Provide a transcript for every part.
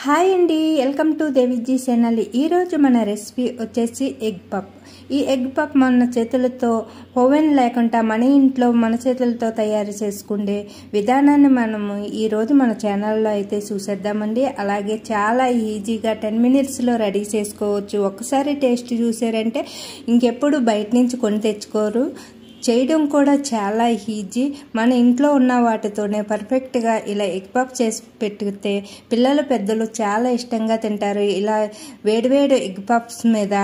Hi అండి, welcome to Deviji channel. ఈరోజు మన రెసిపీ వచ్చేసి ఎగ్ పప్. ఈ ఎగ్ పప్ మన చేతులతో ఓవెన్ లేకుండా మన ఇంట్లో మన చేతులతో తయారు చేసుకునే విధానాన్ని మనము ఈరోజు మన ఛానల్లో అయితే చూసేద్దామండి. అలాగే చాలా ఈజీగా 10 మినిట్స్లో రెడీ చేసుకోవచ్చు. ఒక్కసారి టేస్ట్ చూసారంటే ఇంకెప్పుడు బయట నుంచి కొని తెచ్చుకోరు. చేయడం కూడా చాలా ఈజీ. మన ఇంట్లో ఉన్న వాటితోనే పర్ఫెక్ట్గా ఇలా ఎగ్ పప్ చేసి పెట్టుకుంటే పిల్లలు పెద్దలు చాలా ఇష్టంగా తింటారు. ఇలా వేడివేడి ఎగ్ పప్స్ మీద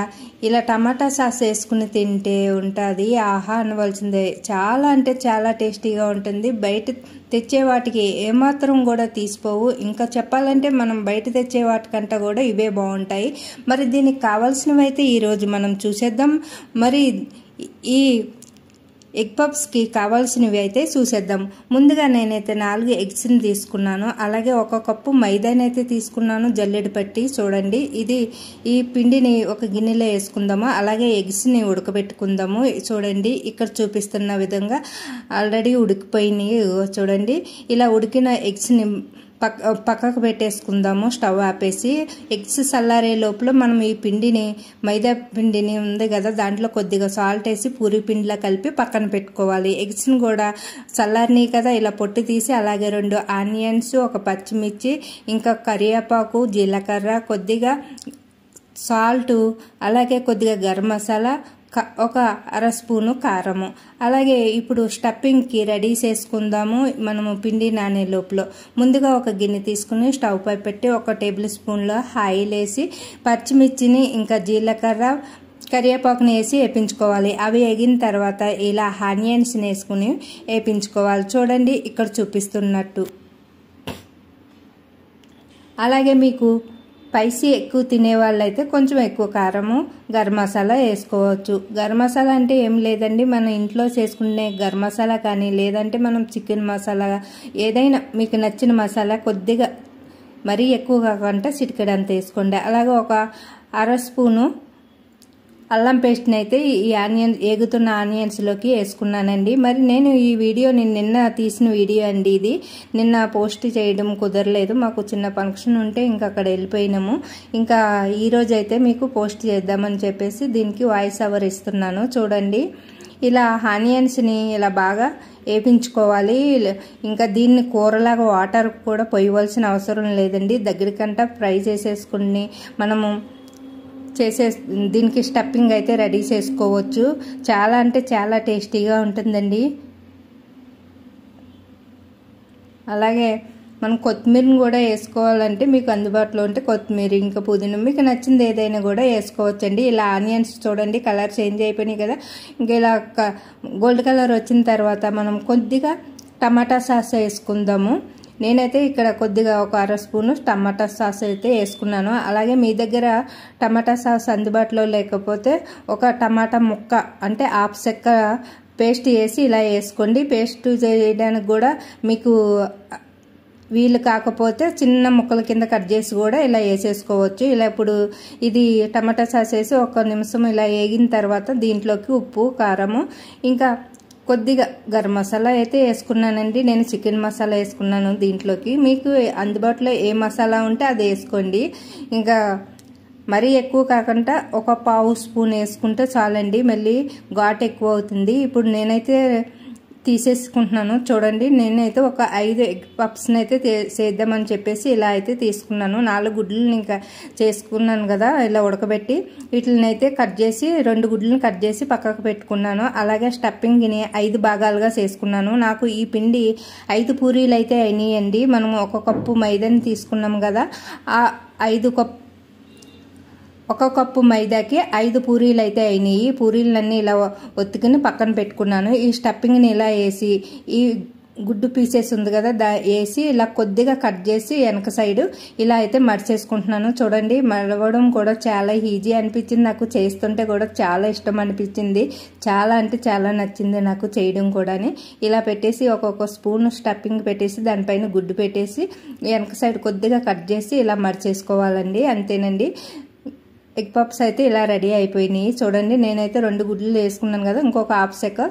ఇలా టమాటా సాస్ వేసుకుని తింటే ఉంటుంది ఆహా అనవలసిందే. చాలా అంటే చాలా టేస్టీగా ఉంటుంది. బయట తెచ్చే వాటికి ఏమాత్రం కూడా తీసిపోవు. ఇంకా చెప్పాలంటే మనం బయట తెచ్చే వాటికంటే కూడా ఇవే బాగుంటాయి. మరి దీనికి కావాల్సినవి అయితే ఈరోజు మనం చూసేద్దాం. మరి ఈ ఎగ్ పప్స్కి కావాల్సినవి అయితే చూసేద్దాం. ముందుగా నేనైతే 4 ఎగ్స్ని తీసుకున్నాను. అలాగే 1 కప్పు మైదానైతే తీసుకున్నాను, జల్లెడ పట్టి. చూడండి, ఈ పిండిని ఒక గిన్నెలో వేసుకుందాము. అలాగే ఎగ్స్ని ఉడకబెట్టుకుందాము. చూడండి, ఇక్కడ చూపిస్తున్న విధంగా ఆల్రెడీ ఉడికిపోయినాయి. చూడండి, ఇలా ఉడికిన ఎగ్స్ని పక్కకు పెట్టేసుకుందాము. స్టవ్ ఆపేసి ఎగ్స్ చల్లారే లోపల మనం ఈ పిండిని, మైదా పిండిని ఉంది కదా, దాంట్లో కొద్దిగా సాల్ట్ వేసి పూరి పిండిలో కలిపి పక్కన పెట్టుకోవాలి. ఎగ్స్ని కూడా చల్లారినాయి కదా, ఇలా పొట్టు తీసి అలాగే 2 ఆనియన్స్, 1 పచ్చిమిర్చి, ఇంకా కరివేపాకు, జీలకర్ర, కొద్దిగా సాల్ట్, అలాగే కొద్దిగా గరం మసాలా, 1/2 స్పూను కారము. అలాగే ఇప్పుడు స్టఫింగ్కి రెడీ చేసుకుందాము. మనము పిండి నానే లోపల ముందుగా ఒక గిన్నె తీసుకుని స్టవ్ పై పెట్టి 1 టేబుల్ స్పూన్లో ఆయిల్ వేసి పచ్చిమిర్చిని, ఇంకా జీలకర్ర, కరివేపాకుని వేసి వేపించుకోవాలి. అవి వేగిన తర్వాత ఇలా ఆనియన్స్ని వేసుకుని వేపించుకోవాలి. చూడండి, ఇక్కడ చూపిస్తున్నట్టు. అలాగే మీకు స్పైసీ ఎక్కువ తినే వాళ్ళైతే కొంచెం ఎక్కువ కారము, గరం మసాలా వేసుకోవచ్చు. గరం మసాలా అంటే ఏం లేదండి, మన ఇంట్లో చేసుకునే గరం మసాలా కానీ, లేదంటే మనం చికెన్ మసాలా, ఏదైనా మీకు నచ్చిన మసాలా కొద్దిగా, మరీ ఎక్కువ కాకుండా చిటికెడంత వేసుకోండి. అలాగే 1/2 స్పూను అల్లం పేస్ట్ని అయితే ఈ ఏగుతున్న ఆనియన్స్లోకి వేసుకున్నానండి. మరి నేను ఈ వీడియో నిన్న తీసిన వీడియో అండి. ఇది నిన్న పోస్ట్ చేయడం కుదరలేదు, మాకు చిన్న ఫంక్షన్ ఉంటే ఇంకా అక్కడ వెళ్ళిపోయినాము. ఇంకా ఈరోజు అయితే మీకు పోస్ట్ చేద్దామని చెప్పేసి దీనికి వాయిస్ ఓవర్ ఇస్తున్నాను. చూడండి, ఇలా ఆనియన్స్ని ఇలా బాగా వేపించుకోవాలి. ఇంకా దీన్ని కూరలాగా వాటర్ కూడా పోయవలసిన అవసరం లేదండి. దగ్గరికంటా ఫ్రై చేసేసుకుని మనము దీనికి స్టఫింగ్ అయితే రెడీ చేసుకోవచ్చు. చాలా అంటే చాలా టేస్టీగా ఉంటుందండి. అలాగే మనం కొత్తిమీరని కూడా వేసుకోవాలంటే మీకు అందుబాటులో ఉంటే కొత్తిమీర, ఇంకా పుదీనా, మీకు నచ్చింది ఏదైనా కూడా వేసుకోవచ్చండి. ఇలా ఆనియన్స్ చూడండి కలర్ చేంజ్ అయిపోయినాయి కదా. ఇంకా ఇలా గోల్డ్ కలర్ వచ్చిన తర్వాత మనం కొద్దిగా టమాటా సాస్ వేసుకుందాము. నేనైతే ఇక్కడ కొద్దిగా 1/2 స్పూను టమాటా సాస్ అయితే వేసుకున్నాను. అలాగే మీ దగ్గర టమాటా సాస్ అందుబాటులో లేకపోతే 1 టమాటా ముక్క అంటే హాఫ్ చెక్క పేస్ట్ వేసి ఇలా వేసుకోండి. పేస్ట్ చేయడానికి కూడా మీకు వీలు కాకపోతే చిన్న ముక్కల కింద కట్ చేసి కూడా ఇలా వేసేసుకోవచ్చు. ఇలా ఇప్పుడు ఇది టమాటా సాస్ వేసి 1 నిమిషం ఇలా వేగిన తర్వాత దీంట్లోకి ఉప్పు, కారము, ఇంకా కొద్దిగా గరం మసాలా అయితే వేసుకున్నానండి. నేను చికెన్ మసాలా వేసుకున్నాను దీంట్లోకి. మీకు అందుబాటులో ఏ మసాలా ఉంటే అది వేసుకోండి. ఇంకా మరీ ఎక్కువ కాకుండా 1/4 స్పూన్ వేసుకుంటే చాలండి, మళ్ళీ ఘాటు ఎక్కువ అవుతుంది. ఇప్పుడు నేనైతే తీసేసుకుంటున్నాను. చూడండి, నేనైతే 5 ఎగ్ పప్స్ని అయితే చేద్దామని చెప్పేసి ఇలా అయితే తీసుకున్నాను. 4 గుడ్లను ఇంకా చేసుకున్నాను కదా, ఇలా ఉడకబెట్టి వీటిని అయితే కట్ చేసి 2 గుడ్లను కట్ చేసి పక్కకు పెట్టుకున్నాను. అలాగే స్టఫింగ్ని 5 భాగాలుగా చేసుకున్నాను. నాకు ఈ పిండి 5 పూరీలు అయితే అయినాయండి. మనం 1 కప్పు మైదాని తీసుకున్నాం కదా, ఆ 1 కప్పు మైదాకి 5 పూరీలు అయితే అయినాయి. పూరీలన్నీ ఇలా ఒత్తుకుని పక్కన పెట్టుకున్నాను. ఈ స్టఫింగ్ని ఇలా వేసి ఈ గుడ్డు పీసెస్ ఉంది కదా, వేసి ఇలా కొద్దిగా కట్ చేసి వెనక సైడు ఇలా అయితే మడిచేసుకుంటున్నాను. చూడండి, మడవడం కూడా చాలా ఈజీ అనిపించింది నాకు. చేస్తుంటే కూడా చాలా ఇష్టం అనిపించింది. చాలా అంటే చాలా నచ్చింది నాకు చేయడం కూడా. ఇలా పెట్టేసి 1 స్పూన్ స్టఫింగ్ పెట్టేసి దానిపైన గుడ్డు పెట్టేసి వెనక సైడ్ కొద్దిగా కట్ చేసి ఇలా మడిచేసుకోవాలండి. అంతేనండి. ఎగ్ పప్స్ అయితే ఇలా రెడీ అయిపోయినాయి. చూడండి, నేనైతే 2 గుడ్లు వేసుకున్నాను కదా, ఇంకొక హాఫ్ సెక్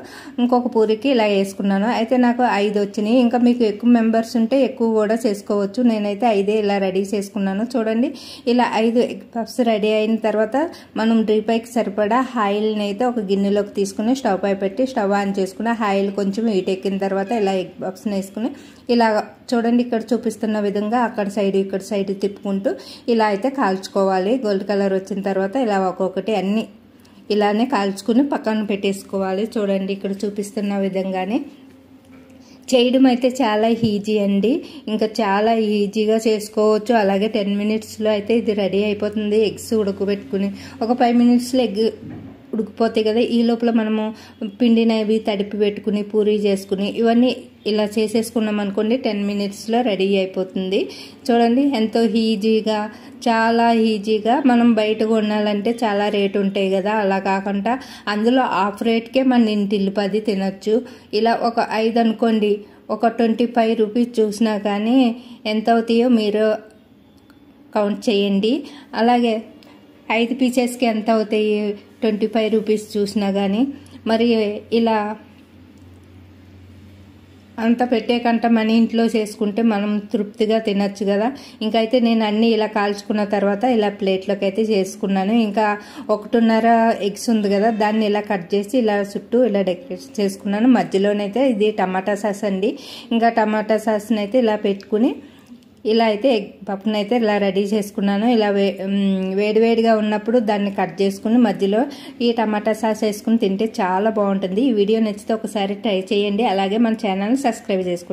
ఇంకొక పూరికి ఇలా వేసుకున్నాను. అయితే నాకు 5 వచ్చినాయి. ఇంకా మీకు ఎక్కువ మెంబర్స్ ఉంటే ఎక్కువ కూడా చేసుకోవచ్చు. నేనైతే 5 ఇలా రెడీ చేసుకున్నాను. చూడండి, ఇలా 5 ఎగ్ పప్స్ రెడీ అయిన తర్వాత మనం డీప్ ఫ్రైకి సరిపడా ఆయిల్ని అయితే ఒక గిన్నెలోకి తీసుకుని స్టవ్ పై పెట్టి స్టవ్ ఆన్ చేసుకుని ఆయిల్ కొంచెం హీటెక్కిన తర్వాత ఇలా ఎగ్ పప్స్ని వేసుకుని ఇలా చూడండి, ఇక్కడ చూపిస్తున్న విధంగా అక్కడ సైడ్ ఇక్కడ సైడ్ తిప్పుకుంటూ ఇలా అయితే కాల్చుకోవాలి. గోల్డ్ కలర్ వచ్చిన తర్వాత ఇలా ఒక్కొక్కటి అన్ని ఇలానే కాల్చుకుని పక్కన పెట్టేసుకోవాలి. చూడండి, ఇక్కడ చూపిస్తున్న విధంగానే చేయడం అయితే చాలా ఈజీ అండి. ఇంకా చాలా ఈజీగా చేసుకోవచ్చు. అలాగే 10 మినిట్స్లో అయితే ఇది రెడీ అయిపోతుంది. ఎగ్స్ ఉడకబెట్టుకుని ఒక 5 మినిట్స్లో ఎగ్ ఉడికిపోతాయి కదా. ఈ లోపల మనము పిండినవి తడిపి పెట్టుకుని పూరీ చేసుకుని ఇవన్నీ ఇలా చేసేసుకున్నాం అనుకోండి, 10 మినిట్స్లో రెడీ అయిపోతుంది. చూడండి, ఎంతో ఈజీగా, చాలా ఈజీగా. మనం బయట కొనాలంటే చాలా రేటు ఉంటాయి కదా, అలా కాకుండా అందులో హాఫ్ రేట్కే మన ఇంటిల్లి 10 తినొచ్చు. ఇలా ఒక 5 అనుకోండి, ఒక 25 రూపీస్ చూసినా కానీ ఎంత అవుతాయో మీరు కౌంట్ చేయండి. అలాగే 5 పీసెస్కి ఎంత అవుతాయి 25 రూపీస్ చూసినా కానీ. మరి ఇలా అంత పెట్టే కంట మన ఇంట్లో చేసుకుంటే మనం తృప్తిగా తినచ్చు కదా. ఇంకైతే నేను అన్నీ ఇలా కాల్చుకున్న తర్వాత ఇలా ప్లేట్లోకి అయితే చేసుకున్నాను. ఇంకా 1.5 ఎగ్స్ ఉంది కదా, దాన్ని ఇలా కట్ చేసి ఇలా చుట్టూ ఇలా డెకరేట్ చేసుకున్నాను. మధ్యలోనైతే ఇది టమాటా సాస్ అండి. ఇంకా టమాటా సాస్ని అయితే ఇలా పెట్టుకుని ఇలా అయితే ఎగ్ పప్పును అయితే ఇలా రెడీ చేసుకున్నాను. ఇలా వేడివేడిగా ఉన్నప్పుడు దాన్ని కట్ చేసుకుని మధ్యలో ఈ టమాటా సాస్ వేసుకుని తింటే చాలా బాగుంటుంది. ఈ వీడియో నచ్చితే ఒకసారి ట్రై చేయండి. అలాగే మన ఛానల్ని సబ్స్క్రైబ్ చేసుకోండి.